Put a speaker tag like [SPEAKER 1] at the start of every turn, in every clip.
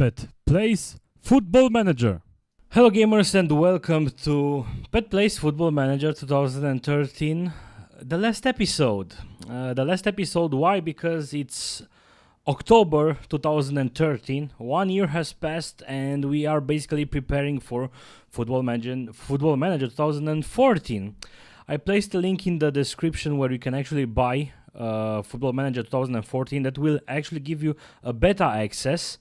[SPEAKER 1] Pet Plays Football Manager. Hello gamers and welcome to Pet Plays Football Manager 2013, the last episode. Why? Because it's October 2013, 1 year has passed and we are basically preparing for Football Manager 2014. I placed a link in the description where you can actually buy Football Manager 2014 that will actually give you a beta access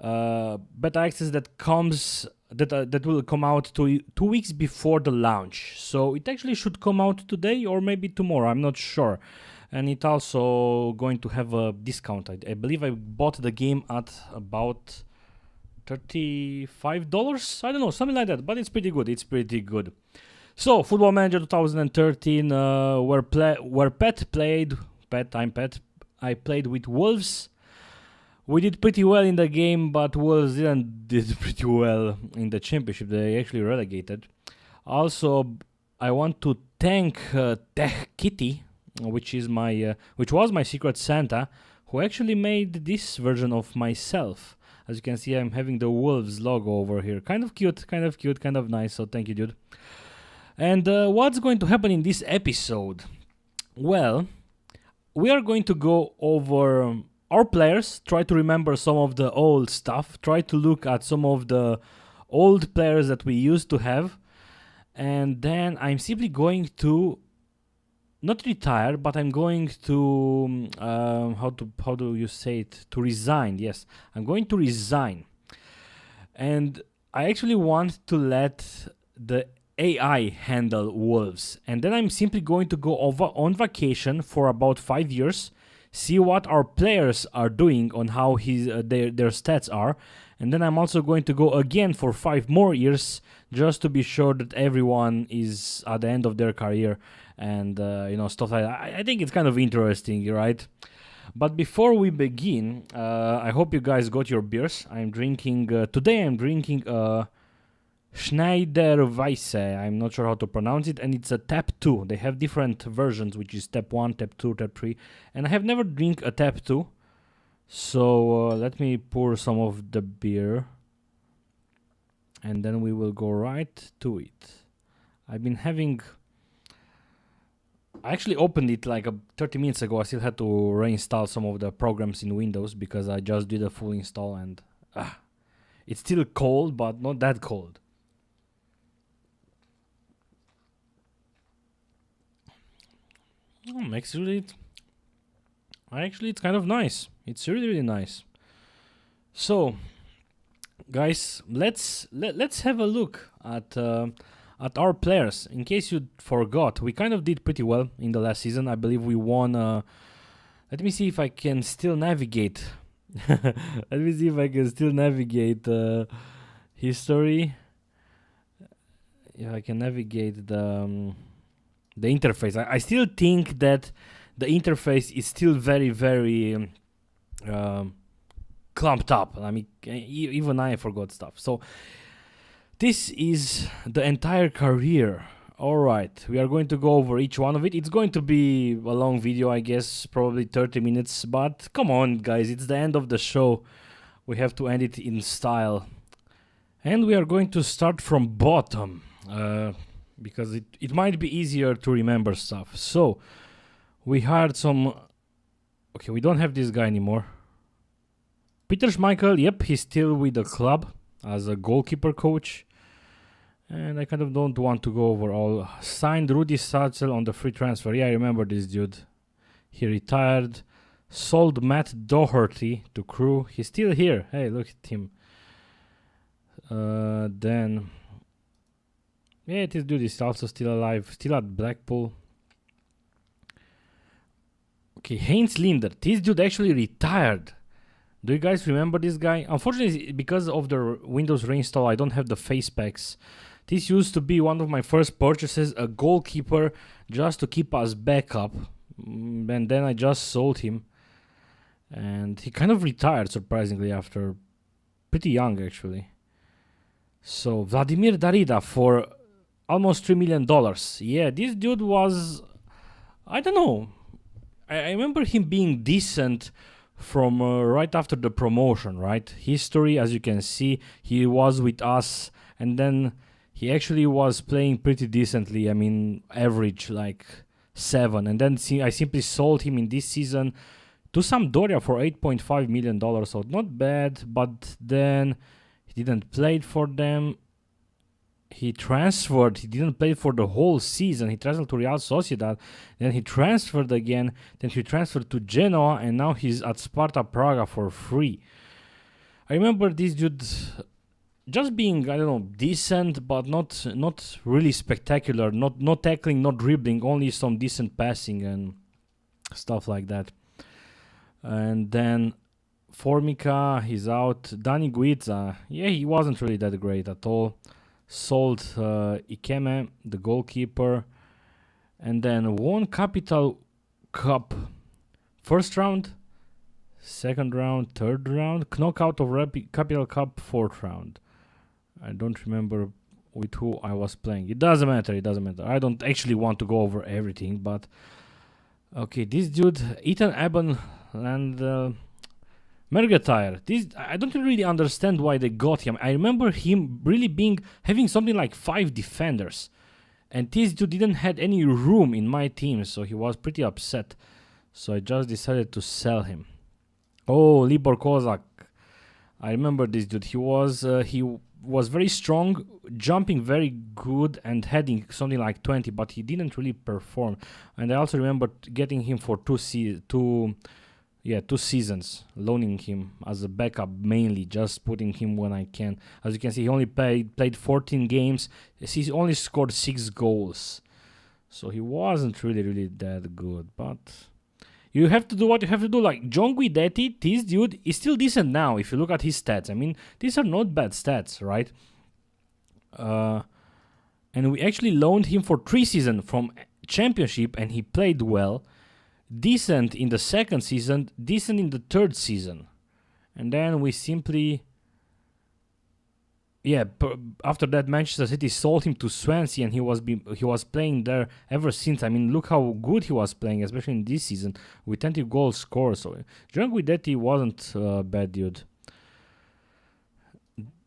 [SPEAKER 1] that comes that will come out 2 weeks before the launch. So it actually should come out today or maybe tomorrow, I'm not sure. And it also going to have a discount. I believe I bought the game at about $35. I don't know, something like that, but it's pretty good. So, Football Manager 2013, I played with Wolves. We did pretty well in the game, but Wolves did pretty well in the championship. They actually relegated. Also, I want to thank Tech Kitty, which was my Secret Santa, who actually made this version of myself. As you can see, I'm having the Wolves logo over here. Kind of cute, kind of nice, so thank you, dude. And what's going to happen in this episode? Well, we are going to go over our players, try to remember some of the old stuff, try to look at some of the old players that we used to have, and then I'm simply going to not retire, but I'm going to how do you say it? To resign. Yes, I'm going to resign, and I actually want to let the AI handle Wolves, and then I'm simply going to go over on vacation for about 5 years, see what our players are doing on how their stats are, and then I'm also going to go again for 5 more years just to be sure that everyone is at the end of their career and stuff like that. I think it's kind of interesting, right? But before we begin, I hope you guys got your beers. Today I'm drinking Schneider Weisse, I'm not sure how to pronounce it, and it's a Tap 2. They have different versions, which is Tap 1, Tap 2, Tap 3, and I have never drank a Tap 2, so let me pour some of the beer, and then we will go right to it. I actually opened it like 30 minutes ago. I still had to reinstall some of the programs in Windows because I just did a full install, and it's still cold, but not that cold. Actually, it's kind of nice. It's really nice. So, guys, let's have a look at our players. In case you forgot, we kind of did pretty well in the last season. I believe we won. Let me see if I can still navigate. Let me see if I can still navigate history. If I can navigate the interface. I still think that the interface is still very clumped up. I mean, even I forgot stuff. So this is the entire career. Alright, we are going to go over each one of it. It's going to be a long video, I guess, probably 30 minutes. But come on, guys, it's the end of the show. We have to end it in style. And we are going to start from bottom. Because it might be easier to remember stuff. So, we hired some... Okay, we don't have this guy anymore. Peter Schmeichel, yep, he's still with the club as a goalkeeper coach. And I kind of don't want to go over all. Signed Rudi Sarzel on the free transfer. Yeah, I remember this dude. He retired. Sold Matt Doherty to Crew. He's still here. Hey, look at him. Then... Yeah, this dude is also still alive, still at Blackpool. Okay, Heinz Linder. This dude actually retired. Do you guys remember this guy? Unfortunately, because of the Windows reinstall, I don't have the face packs. This used to be one of my first purchases, a goalkeeper, just to keep us backup. And then I just sold him. And he kind of retired, surprisingly, after pretty young, actually. So, Vladimir Darida for... almost $3 million. Yeah, this dude was... I don't know. I remember him being decent from right after the promotion, right? History, as you can see, he was with us, and then he actually was playing pretty decently. I mean, average like 7, and then I simply sold him in this season to Sampdoria for $8.5 million, so not bad, but then he didn't play for them. He transferred, he didn't play for the whole season. He transferred to Real Sociedad, then he transferred again, then he transferred to Genoa, and now he's at Sparta Praga for free. I remember this dude just being, I don't know, decent, but not really spectacular, not tackling, not dribbling, only some decent passing and stuff like that. And then Formica, he's out. Dani Guiza, yeah, he wasn't really that great at all. Sold Ikeme, the goalkeeper, and then won Capital Cup first round, second round, third round, knockout of Capital Cup fourth round. I don't remember with who I was playing. It doesn't matter. I don't actually want to go over everything, but okay, this dude, Ethan Eben and Mergetire. This, I don't really understand why they got him. I remember him really having something like 5 defenders, and this dude didn't had any room in my team, so he was pretty upset. So I just decided to sell him. Oh, Libor Kozak. I remember this dude. He was very strong, jumping very good, and heading something like 20, but he didn't really perform. And I also remember getting him for 2 seasons, loaning him as a backup mainly, just putting him when I can. As you can see, he only played 14 games. He only scored 6 goals. So he wasn't really that good, but you have to do what you have to do. Like John Guidetti, this dude is still decent now if you look at his stats. I mean, these are not bad stats, right? And we actually loaned him for 3 seasons from Championship, and he played well. Decent in the second season, decent in the third season. And then we simply... after that, Manchester City sold him to Swansea, and he was playing there ever since. I mean, look how good he was playing, especially in this season, with 20 goals scored. So John Guidetti wasn't a bad dude.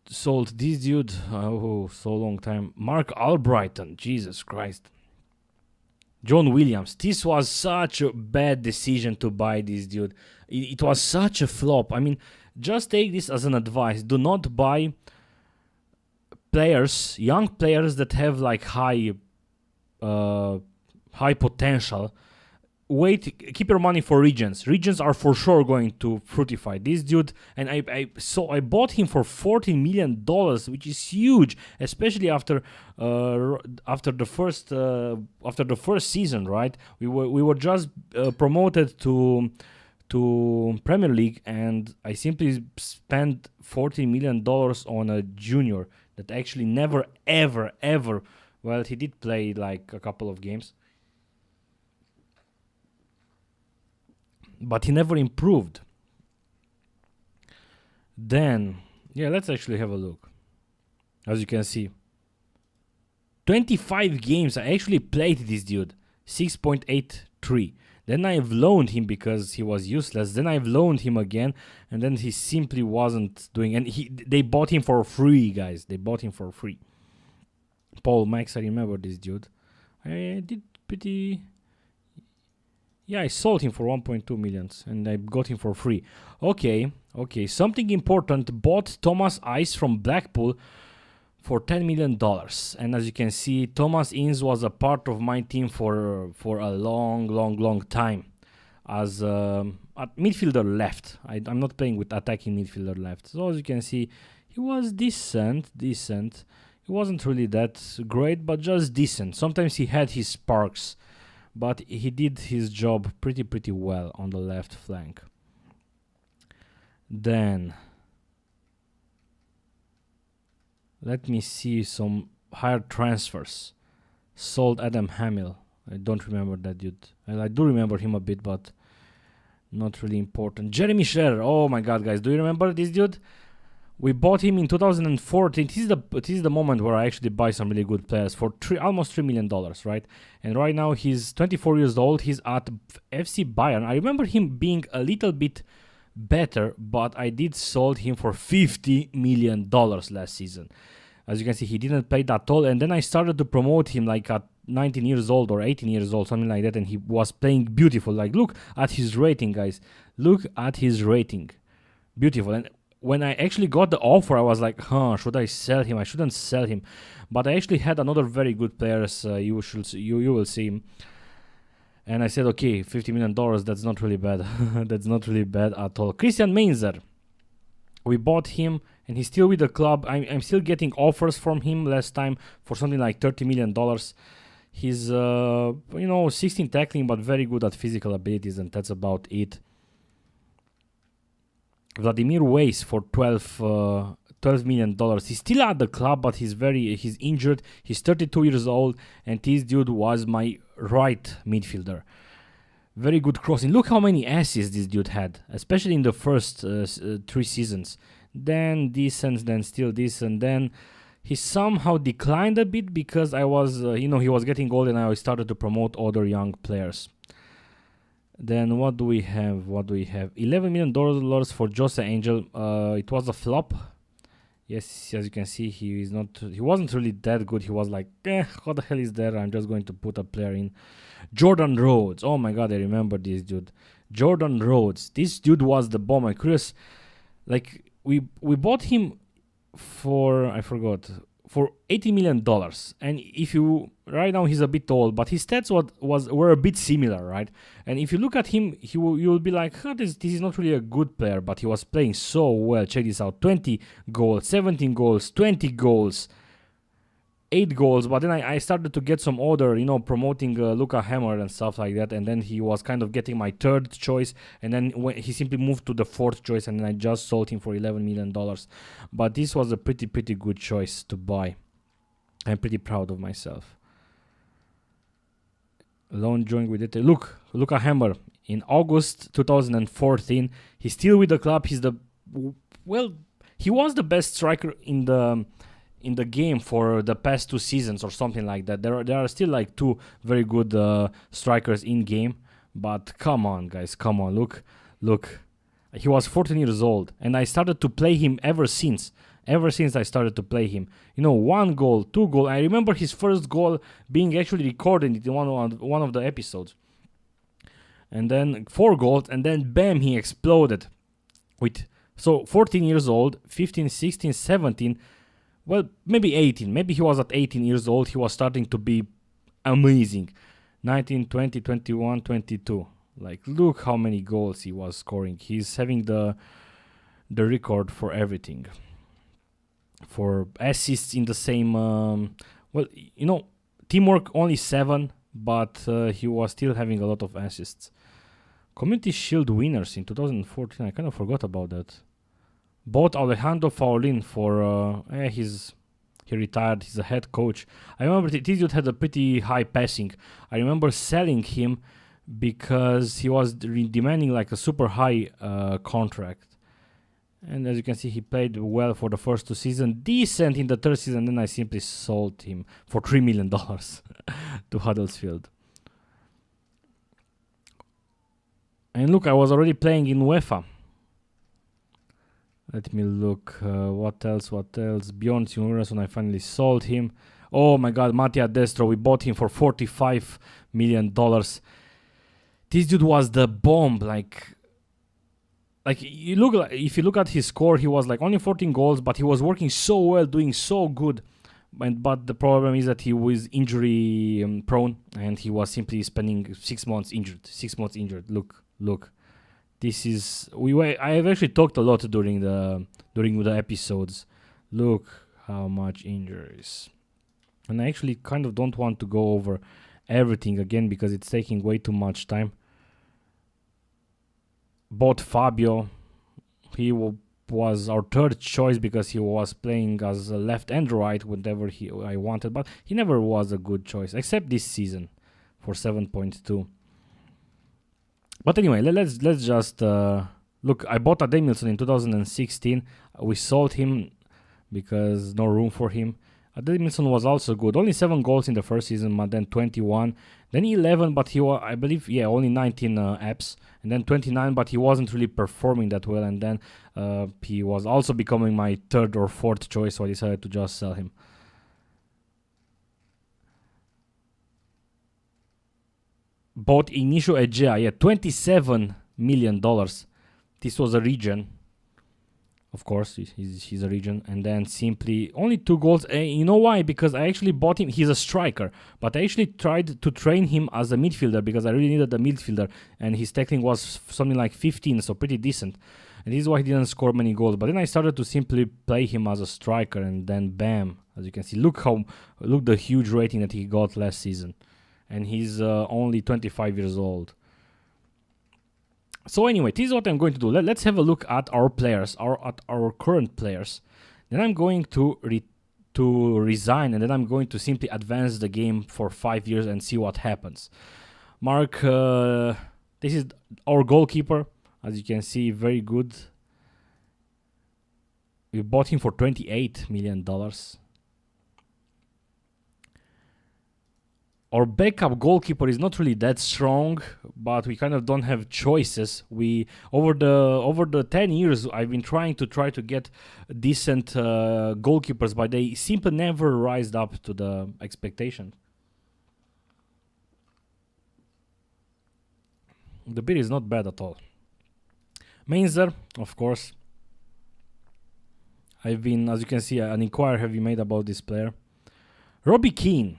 [SPEAKER 1] Sold this dude, so long time. Mark Albrighton, Jesus Christ. John Williams, this was such a bad decision to buy this dude. It was such a flop. I mean, just take this as an advice. Do not buy players, young players that have like high potential. Wait, keep your money for Regions. Regions are for sure going to fructify. This dude, and I bought him for $14 million, which is huge, especially after the first season, right? We were just promoted to Premier League, and I simply spent $14 million on a junior that actually never ever, well, he did play like a couple of games, but he never improved. Then, let's actually have a look. As you can see, 25 games I actually played this dude, 6.83. Then I've loaned him because he was useless. Then I've loaned him again, and then he simply wasn't doing. And they bought him for free, guys. They bought him for free. Paul Max, I remember this dude. I did pretty. Yeah, I sold him for 1.2 million, and I got him for free. Okay. Something important. Bought Thomas Ice from Blackpool for $10 million. And as you can see, Thomas Ince was a part of my team for a long time as at midfielder left. I'm not playing with attacking midfielder left. So as you can see, he was decent. He wasn't really that great, but just decent. Sometimes he had his sparks, but he did his job pretty well on the left flank. Then let me see some higher transfers. Sold Adam Hamill. I don't remember that dude. I do remember him a bit, but not really important. Jeremy Scherer. Oh my god, guys. Do you remember this dude? We bought him in 2014. This is the moment where I actually buy some really good players for almost $3 million, right? And right now he's 24 years old. He's at FC Bayern. I remember him being a little bit better, but I did sold him for $50 million last season. As you can see, he didn't play that all, and then I started to promote him like at 19 years old or 18 years old, something like that, and he was playing beautiful. Like, look at his rating, guys. Look at his rating. Beautiful. And when I actually got the offer, I was like, should I sell him? I shouldn't sell him. But I actually had another very good players. You will see him. And I said, okay, $50 million, that's not really bad. That's not really bad at all. Christian Mainzer. We bought him, and he's still with the club. I'm still getting offers from him last time for something like $30 million. He's, 16 tackling, but very good at physical abilities, and that's about it. Vladimir Weiss for $12 million. He's still at the club, but he's injured. He's 32 years old, and this dude was my right midfielder. Very good crossing. Look how many assists this dude had, especially in the first 3 seasons. Then decent, then still decent. Then he somehow declined a bit because I was, he was getting old, and I started to promote other young players. Then what do we have? $11 million for Jose Angel. It was a flop. Yes, as you can see, he wasn't really that good. He was like, what the hell is that? I'm just going to put a player in. Jordan Rhodes. Oh my god, I remember this dude. Jordan Rhodes. This dude was the bomb. I'm curious. Like, we bought him for, I forgot, for $80 million. And if you, right now he's a bit old, but his stats were a bit similar, right? And if you look at him, you'll be like, this is not really a good player, but he was playing so well. Check this out. 20 goals, 17 goals, 20 goals, 8 goals. But then I started to get some other, promoting Luca Hammer and stuff like that. And then he was kind of getting my 3rd choice. And then when he simply moved to the 4th choice, and then I just sold him for $11 million. But this was a pretty good choice to buy. I'm pretty proud of myself. Loan joint with it. Look, Luca Hammer in August 2014. He's still with the club. He was the best striker in the game for the past 2 seasons or something like that. There are still like 2 very good strikers in game, but come on, guys, come on. Look. He was 14 years old, and I started to play him ever since I started to play him. 1 goal, 2 goals. I remember his first goal being actually recorded in one of the episodes. And then 4 goals, and then bam, he exploded. So 14 years old, 15, 16, 17, well, maybe 18. Maybe he was at 18 years old. He was starting to be amazing. 19, 20, 21, 22. Like, look how many goals he was scoring. He's having the record for everything. For assists in the same, teamwork only 7, but he was still having a lot of assists. Community Shield winners in 2014, I kind of forgot about that. Bought Alejandro Faulin for, he retired, he's a head coach. I remember this dude had a pretty high passing. I remember selling him because he was demanding like a super high contract. And as you can see, he played well for the first 2 seasons, decent in the 3rd season, then I simply sold him for $3 million to Huddersfield. And look, I was already playing in UEFA. Let me look, what else? Bjorn Sigurðsson, I finally sold him. Oh my god, Mattia Destro, we bought him for $45 million. This dude was the bomb, if you look at his score, he was like only 14 goals, but he was working so well, doing so good. But the problem is that he was injury prone, and he was simply spending 6 months injured. Look. This is I have actually talked a lot during the episodes. Look how much injuries. And I actually kind of don't want to go over everything again because it's taking way too much time. Bought Fabio. He was our 3rd choice because he was playing as a left and right, whatever I wanted, but he never was a good choice, except this season for 7.2. But anyway, let's just look. I bought Ademilson in 2016. We sold him because no room for him. Ademilson was also good. Only 7 goals in the first season, but then 21. Then 11, but he was, I believe, yeah, only 19 apps. And then 29, but he wasn't really performing that well. And then he was also becoming my third or fourth choice, so I decided to just sell him. Bought Inisho Ejea, yeah, $27 million. This was a regen. Of course, he's a regen. And then simply only 2 goals. You know why? Because I actually bought him. He's a striker. But I actually tried to train him as a midfielder because I really needed a midfielder. And his tackling was something like 15, so pretty decent. And this is why he didn't score many goals. But then I started to simply play him as a striker. And then bam, as you can see, look the huge rating that he got last season. And he's only 25 years old. So anyway, this is what I'm going to do. Let's have a look at our players, at our current players. Then I'm going to resign, and then I'm going to simply advance the game for 5 years and see what happens. Mark, this is our goalkeeper. As you can see, very good. We bought him for $28 million. Our backup goalkeeper is not really that strong, but we kind of don't have choices. We over the 10 years I've been trying to get decent goalkeepers, but they simply never rised up to the expectation. The bid is not bad at all. Mainzer, of course. I've been, as you can see, an inquiry have been made about this player. Robbie Keane.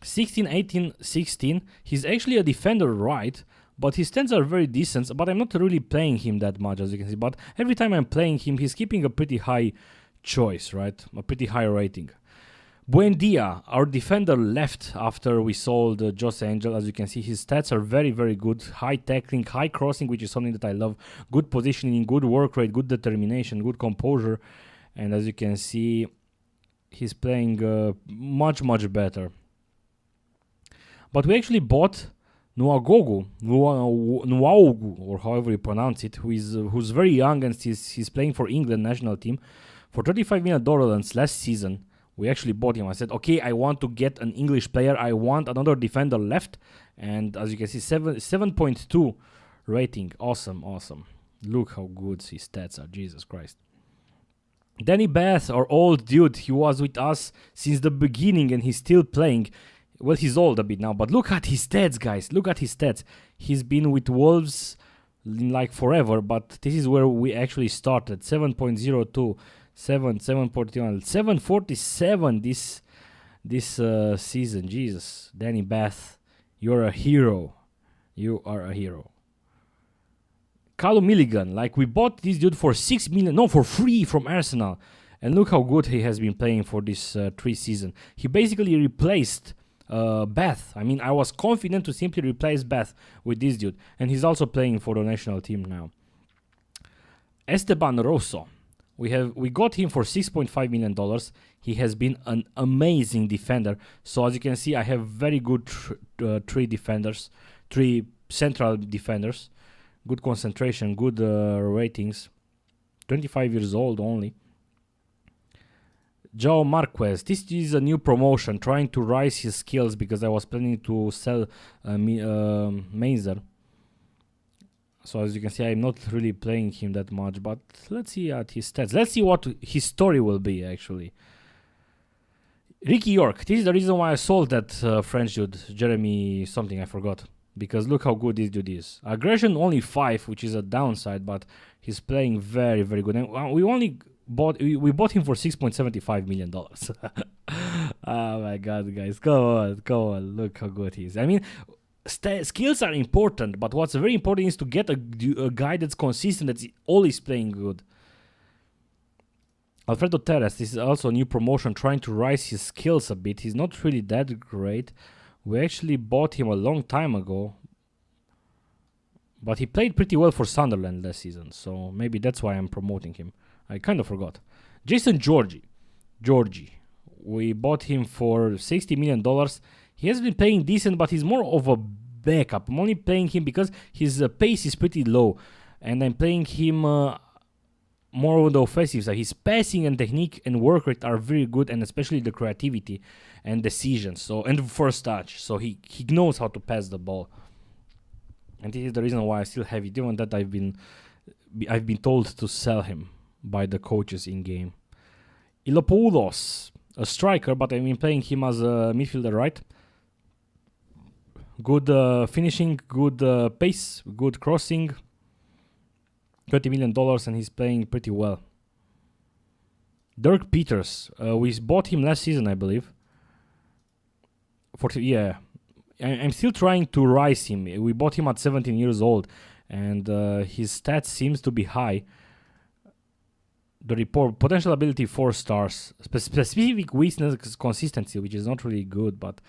[SPEAKER 1] 16, 18, 16. He's actually a defender, right? But his stats are very decent. But I'm not really playing him that much, as you can see. But every time I'm playing him, he's keeping a pretty high choice, right? A pretty high rating. Buendia, our defender, left after we sold Jose Angel. As you can see, his stats are very, very good. High tackling, high crossing, which is something that I love. Good positioning, good work rate, good determination, good composure. And as you can see, he's playing much, much better. But we actually bought Nuagogu, or however you pronounce it, who's very young and he's playing for England national team for $35 million last season. We actually bought him. I said, okay, I want to get an English player. I want another defender left. And as you can see, 7.2 rating. Awesome. Look how good his stats are. Jesus Christ. Danny Bath, our old dude, he was with us since the beginning and he's still playing. Well, he's old a bit now, but look at his stats, guys. Look at his stats. He's been with Wolves like forever, but this is where we actually started. 7.02, 7.41, 747 this season. Jesus, Danny Bath, you're a hero. You are a hero. Callum Milligan, like we bought this dude for for free from Arsenal. And look how good he has been playing for this 3 season. He basically replaced Bath. I mean, I was confident to simply replace Bath with this dude. And he's also playing for the national team now. Esteban Rosso. We got him for $6.5 million. He has been an amazing defender. So as you can see, I have very good 3 central defenders. Good concentration, good ratings. 25 years old only. João Marquez. This is a new promotion, trying to rise his skills because I was planning to sell Mainzer. So as you can see, I'm not really playing him that much, but let's see at his stats. Let's see what his story will be, actually. Ricky York. This is the reason why I sold that French dude, Jeremy something, I forgot. Because look how good this dude is. Aggression only 5, which is a downside, but he's playing very, very good. And we bought him for $6.75 million. Oh my god, guys. Come on. Look how good he is. I mean, skills are important, but what's very important is to get a guy that's consistent, that's always playing good. Alfredo Teres, this is also a new promotion, trying to rise his skills a bit. He's not really that great. We actually bought him a long time ago, but he played pretty well for Sunderland last season, so maybe that's why I'm promoting him. I kind of forgot. Jason Georgie. We bought him for $60 million. He has been playing decent, but he's more of a backup. I'm only playing him because his pace is pretty low, and I'm playing him more on the offensive side. His passing and technique and work rate are very good, and especially the creativity and decisions. So and first touch. So he knows how to pass the ball. And this is the reason why I still have it, even that I've been told to sell him by the coaches in game. Ilopoulos, a striker, but I've been playing him as a midfielder, right? Good finishing, good pace, good crossing. $20 million, and he's playing pretty well. Dirk Peters, we bought him last season, I believe. I'm still trying to rise him. We bought him at 17 years old, and his stats seems to be high. The report, potential ability 4 stars. Specific weakness, consistency, which is not really good, but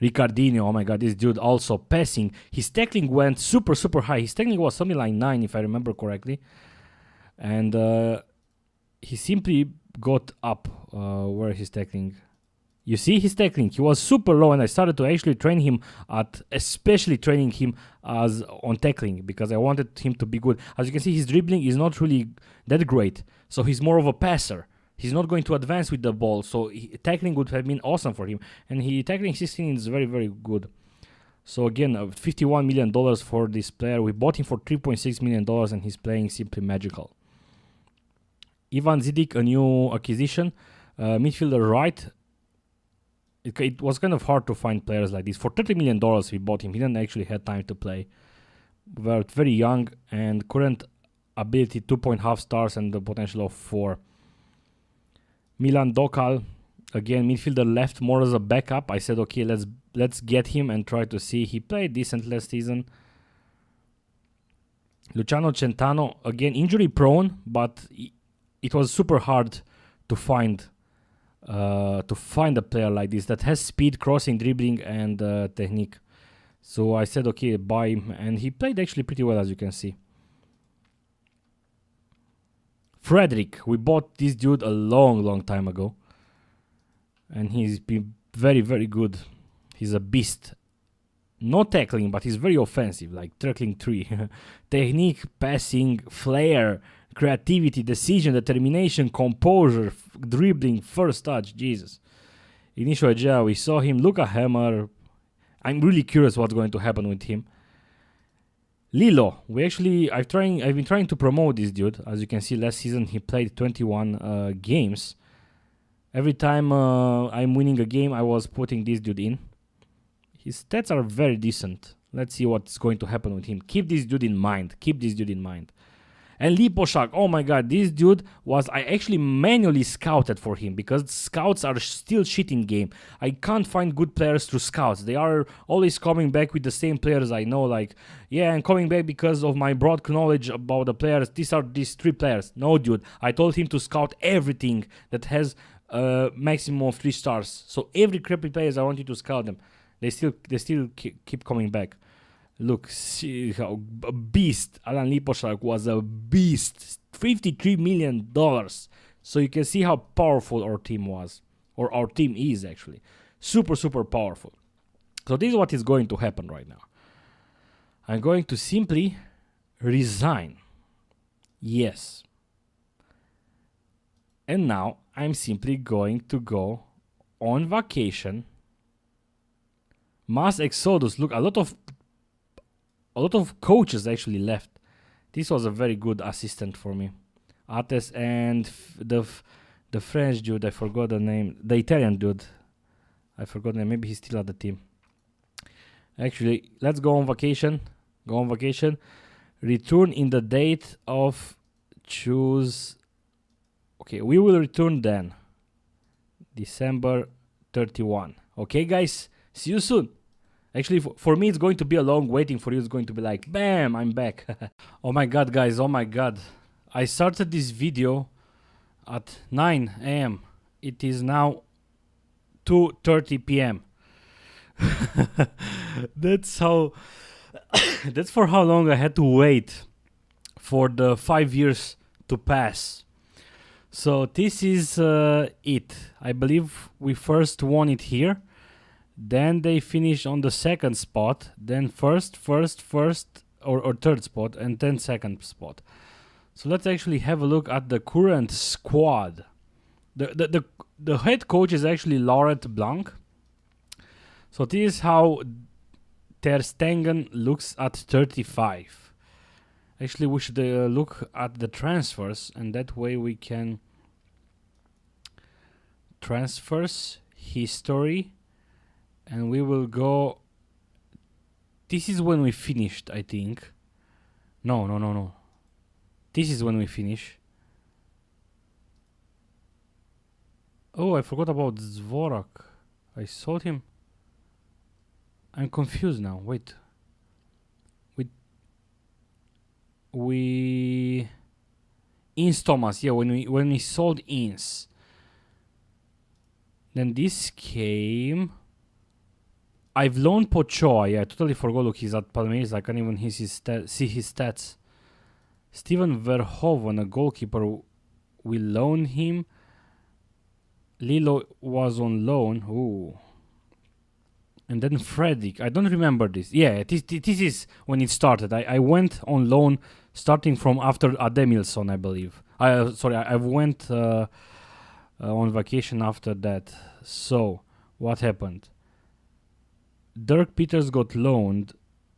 [SPEAKER 1] Ricardinho, oh my god, this dude also passing. His tackling went super, super high. His tackling was something like 9, if I remember correctly. And he simply got up. Where is his tackling? You see his tackling. He was super low, and I started to actually train him especially training him as on tackling, because I wanted him to be good. As you can see, his dribbling is not really that great. So he's more of a passer. He's not going to advance with the ball, so tackling would have been awesome for him. And tackling 16 is very, very good. So again, $51 million for this player. We bought him for $3.6 million, and he's playing simply magical. Ivan Zidic, a new acquisition. Midfielder right. It was kind of hard to find players like this. For $30 million we bought him. He didn't actually have time to play. We were very young, and current ability 2.5 stars and the potential of 4. Milan Dokal, again midfielder left, more as a backup. I said, okay, let's get him and try to see. He played decent last season. Luciano Centano, again injury prone, but it was super hard to find a player like this that has speed, crossing, dribbling, and technique. So I said, okay, buy him, and he played actually pretty well, as you can see. Frederick, we bought this dude a long time ago, and he's been very, very good. He's a beast. Not tackling, but he's very offensive, like tackling 3. Technique, passing, flair, creativity, decision, determination, composure, dribbling, first touch, Jesus. Initial Ejea, we saw him. Luca Hammer. I'm really curious what's going to happen with him. Lilo, I've been trying to promote this dude. As you can see, last season he played 21 games. Every time I'm winning a game, I was putting this dude in. His stats are very decent. Let's see what's going to happen with him. Keep this dude in mind. And Liposhak, oh my god, this dude I actually manually scouted for him, because scouts are still shit in game. I can't find good players through scouts. They are always coming back with the same players I know, like, yeah, I'm coming back because of my broad knowledge about the players. These 3 players. No, dude, I told him to scout everything that has a maximum of 3 stars. So every crappy players, I want you to scout them. They still keep coming back. Look, see how a beast. Alan Liposhak was a beast. $53 million. So you can see how powerful our team was. Or our team is, actually. Super, super powerful. So this is what is going to happen right now. I'm going to simply resign. Yes. And now I'm simply going to go on vacation. Mass exodus. Look, a lot of coaches actually left. This was a very good assistant for me. Ates and the French dude, I forgot the name. The Italian dude, I forgot the name. Maybe he's still at the team. Actually, let's go on vacation. Return in the date of choose. Okay, we will return then. December 31. Okay, guys, see you soon. Actually, for me, it's going to be a long waiting. For you, it's going to be like, bam, I'm back. Oh my god, guys, oh my god. I started this video at 9 a.m. It is now 2:30 p.m. That's for how long I had to wait for the 5 years to pass. So this is it. I believe we first won it here. Then they finished on the second spot, then first or third spot, and then second spot. So let's actually have a look at the current squad. The head coach is actually Laurent Blanc. So this is how Ter Stegen looks at 35. Actually, we should look at the transfers, and that way we can transfers history, and we will go. This is when we finished, I think. No. This is when we finish. Oh, I forgot about Zvorak. I sold him. I'm confused now. Wait. We Inns Thomas, yeah, when we sold Inns. Then this came. I've loaned Pochoa. Yeah, I totally forgot. Look, he's at Palmeiras. I can't even see his stats. Steven Verhoeven, a goalkeeper. We loaned him. Lilo was on loan. Ooh. And then Fredrik. I don't remember this. Yeah, this is when it started. I went on loan starting from after Ademilson, I believe. I went on vacation after that. So, what happened? Dirk Peters got loaned.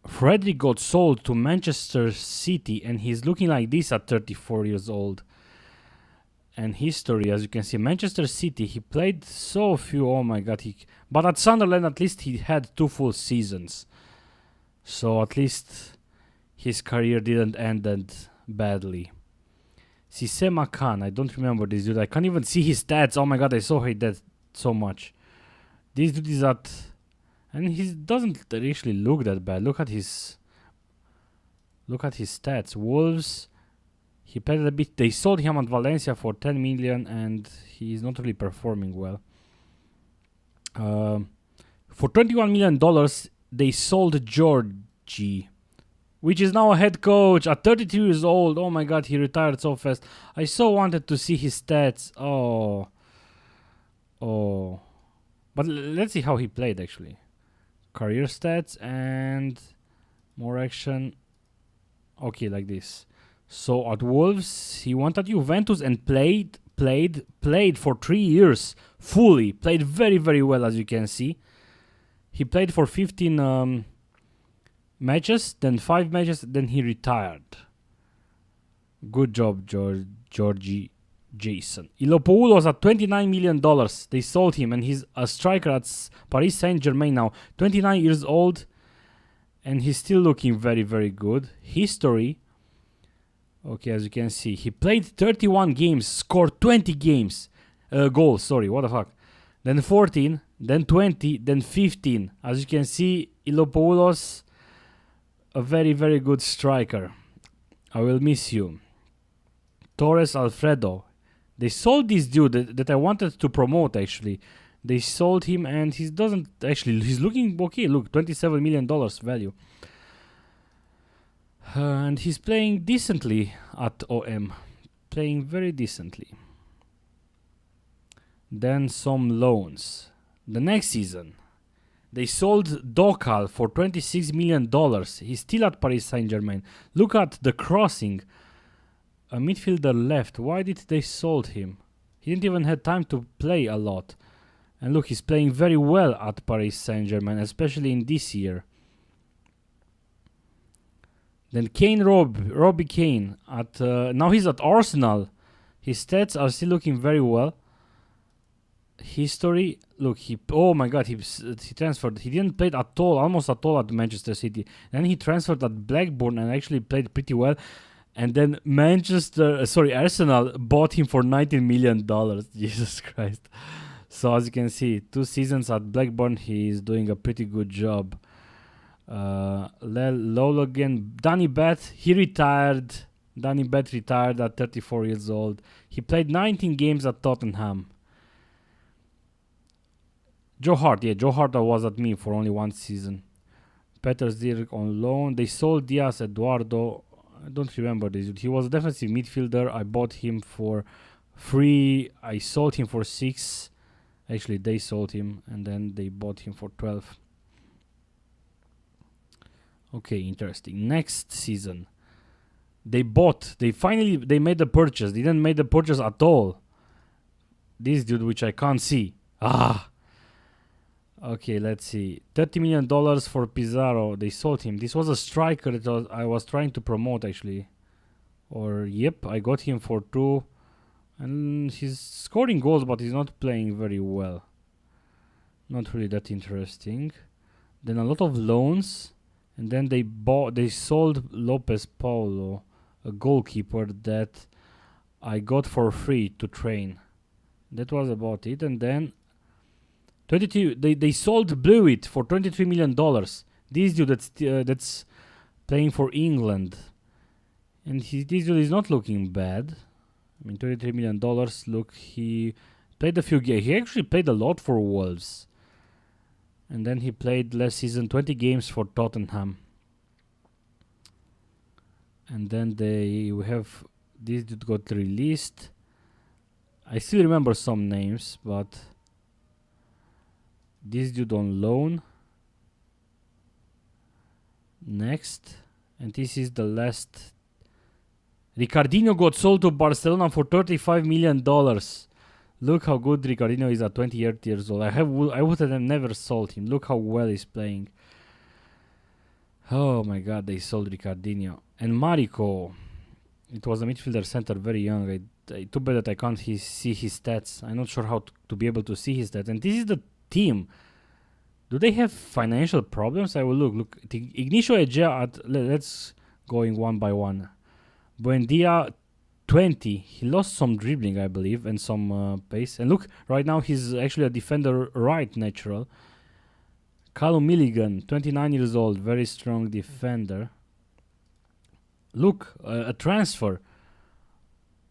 [SPEAKER 1] Fredrik got sold to Manchester City, and he's looking like this at 34 years old. And history, as you can see, Manchester City, he played so few, oh my god. But at Sunderland, at least he had 2 full seasons. So at least his career didn't end badly. Cissé Makan, I don't remember this dude. I can't even see his stats. Oh my god, I hate that so much. This dude is at... And he doesn't actually look that bad. Look at his stats. Wolves... He played a bit. They sold him at Valencia for 10 million, and he's not really performing well. For $21 million, they sold Georgie, which is now a head coach at 32 years old. Oh my god, he retired so fast. I so wanted to see his stats. Oh. But let's see how he played actually. Career stats and more action. Okay, like this. So at Wolves, he went at Juventus and played for 3 years fully. Played very, very well, as you can see. He played for 15 matches, then 5 matches, then he retired. Good job, Georgie Jason. Ilopoulos at $29 million. They sold him, and he's a striker at Paris Saint-Germain now. 29 years old, and he's still looking very, very good. History. Okay, as you can see, he played 31 games, scored 20 goals, sorry, what the fuck. Then 14, then 20, then 15. As you can see, Ilopoulos, a very, very good striker. I will miss you. Torres Alfredo. They sold this dude that I wanted to promote, actually. They sold him, and he's looking okay. Look, $27 million value. And he's playing decently at OM. Playing very decently. Then some loans. The next season, they sold Dokal for $26 million. He's still at Paris Saint-Germain. Look at the crossing. A midfielder left. Why did they sold him? He didn't even have time to play a lot. And look, he's playing very well at Paris Saint-Germain, especially in this year. Then Robbie Kane at now he's at Arsenal. His stats are still looking very well. History, look, oh my god, he transferred. He didn't play almost at all at Manchester City. Then he transferred at Blackburn and actually played pretty well. And then Arsenal bought him for $19 million. Jesus Christ. So as you can see, 2 seasons at Blackburn, he's doing a pretty good job. Lologan, Danny Beth, he retired. Danny Beth retired at 34 years old. He played 19 games at Tottenham. Joe Hart was at me for only 1 season. Petr Zirk on loan. They sold Diaz Eduardo. I don't remember this. He was a defensive midfielder. I bought him for 3. I sold him for 6. Actually, they sold him and then they bought him for 12. Okay, interesting. Next season, They made the purchase. They didn't make the purchase at all. This dude, which I can't see. Okay, let's see. $30 million for Pizarro. They sold him. This was a striker that I was trying to promote, actually. I got him for 2. And he's scoring goals, but he's not playing very well. Not really that interesting. Then a lot of loans. And then they sold Lopez Paulo, a goalkeeper that I got for free to train. That was about it. And then 22. They sold Blewett for $23 million. This dude that's playing for England, and this dude is not looking bad. I mean, $23 million. Look, he played a few games. He actually played a lot for Wolves. And then he played last season 20 games for Tottenham. And then we have this dude got released. I still remember some names, but this dude on loan. Next. And this is the last. Ricardinho got sold to Barcelona for $35 million. Look how good Ricardinho is at 28 years old. I would have never sold him. Look how well he's playing. Oh my god, they sold Ricardinho. And Marico. It was a midfielder center, very young. Too bad that I can't see his stats. I'm not sure how to be able to see his stats. And this is the team. Do they have financial problems? I will look. Look, Ignicio Ejea let's going one by one. Buendia, 20. He lost some dribbling, I believe, and some pace. And look, right now he's actually a defender right natural. Callum Milligan, 29 years old, very strong defender. Look, a transfer.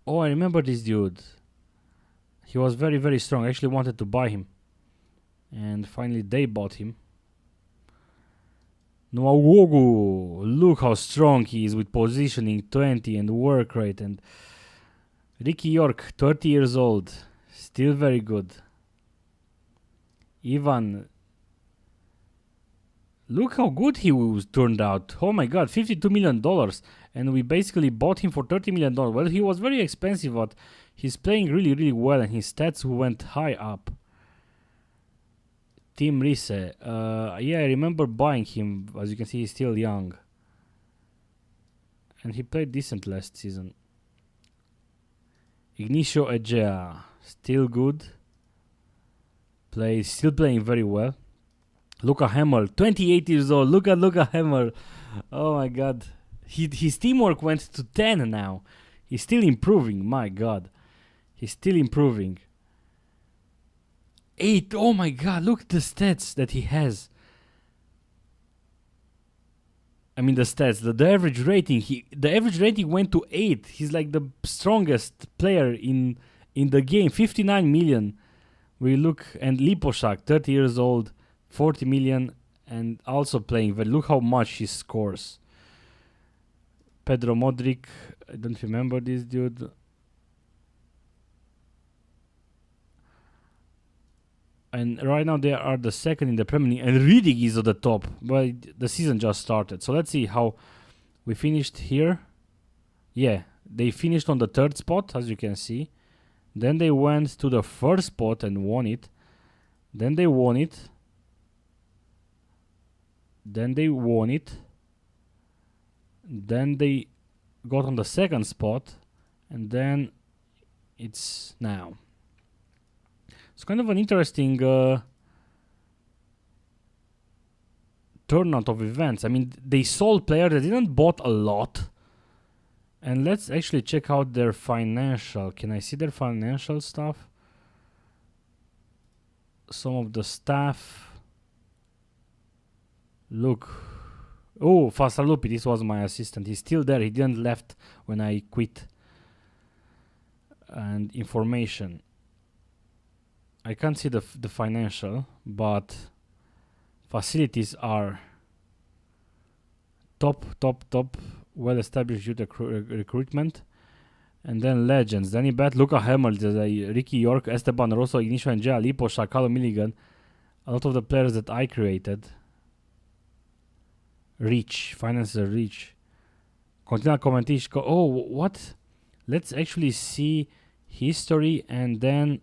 [SPEAKER 1] Oh, I remember this dude. He was very, very strong. I actually wanted to buy him. And finally they bought him. Nwawogu. Look how strong he is with positioning, 20, and work rate. And Ricky York, 30 years old. Still very good. Ivan. Look how good he turned out. Oh my god, $52 million. And we basically bought him for $30 million. Well, he was very expensive, but he's playing really, really well. And his stats went high up. Tim Riese. Yeah, I remember buying him. As you can see, he's still young. And he played decent last season. Ignicio Ejea. Still good. Still playing very well. Luca Hemel, 28 years old. Look at Luca Hemel. Oh my god. His teamwork went to 10 now. He's still improving. My god. He's still improving. 8. Oh my god. Look at the stats that he has. I mean the stats. The average rating. The average rating went to 8. He's like the strongest player in the game. 59 million. We look. And Liposhak, 30 years old. 40 million and also playing very. Look how much he scores. Pedro Modric, I don't remember this dude. And right now they are the second in the Premier League and Riddick is at the top. But the season just started. So let's see how we finished here. Yeah, they finished on the 3rd spot, as you can see. Then they went to the 1st spot and won it. Then they won it. Then they won it. Then they got on the 2nd spot. And then it's now. It's kind of an interesting turnout of events. I mean, they sold players. They didn't bought a lot. And let's actually check out their financial. Can I see their financial stuff? Some of the staff. Look. Oh, Fasalupi, this was my assistant. He's still there. He didn't left when I quit. And information. I can't see the financial, but facilities are top, well-established youth recruitment. And then legends. Danny Bat, Luca Hemel, Ricky York, Esteban Rosso, Ignicio Ejea, Lipo, Shakalo Milligan. A lot of the players that I created. Reach, finances reach. Continental competition. Oh, what? Let's actually see history and then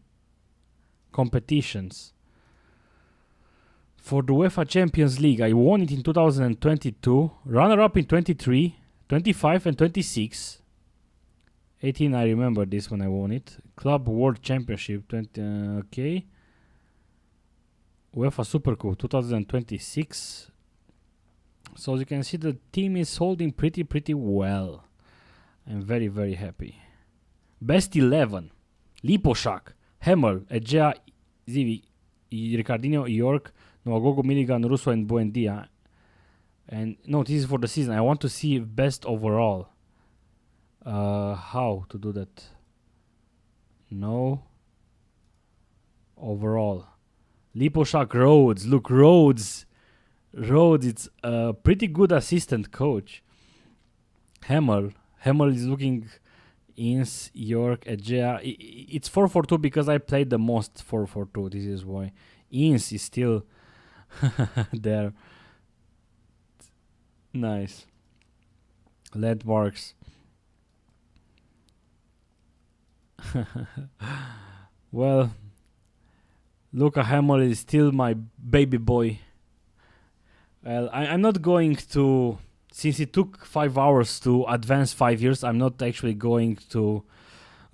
[SPEAKER 1] competitions. For the UEFA Champions League, I won it in 2022, runner-up in 23, 25 and 26. 18, I remember this when I won it. Club World Championship, 20, okay. UEFA Super Cup 2026. So as you can see, the team is holding pretty well. I'm very, very happy. Best 11. Lipošak, Hemel, Egea, Zivi, Ricardinho, York, Novagogo, Milligan, Russo and Buendia. And no, this is for the season. I want to see best overall. How to do that? No. Overall. Lipošak, Rhodes. Look, Rhodes. Rhodes, it's a pretty good assistant coach. Hemel is looking Inns, York, Egea. It's 4-4-2 because I played the most 4-4-2. This is why. Inns is still there. Nice. Landmarks. Well, Luca Hemel is still my baby boy. Well, I'm not going to, since it took 5 hours to advance 5 years, I'm not actually going to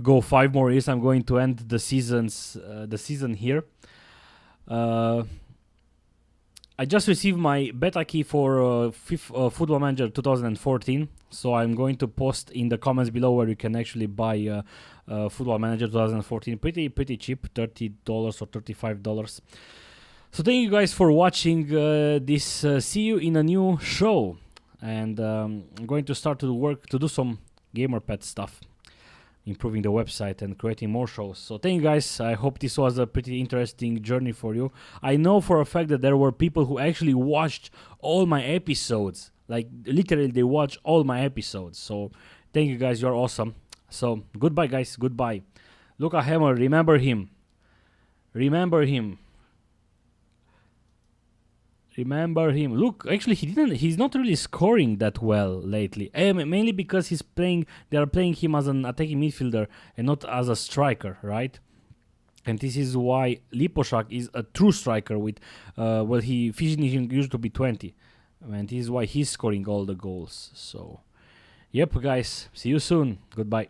[SPEAKER 1] go 5 more years. I'm going to end the season here. I just received my beta key for Football Manager 2014, so I'm going to post in the comments below where you can actually buy Football Manager 2014 pretty cheap, $30 or $35. So thank you guys for watching this. See you in a new show, and I'm going to start to do some GamerPad stuff, improving the website and creating more shows. So thank you guys. I hope this was a pretty interesting journey for you. I know for a fact that there were people who actually watched all my episodes. Like literally they watched all my episodes. So thank you guys. You're awesome. So goodbye guys. Goodbye. Luca Hemel, remember him. Remember him. Remember him. Look, actually he's not really scoring that well lately. Mainly because they are playing him as an attacking midfielder and not as a striker, right? And this is why Lipošak is a true striker with he finishing used to be 20. And this is why he's scoring all the goals. So yep guys, see you soon. Goodbye.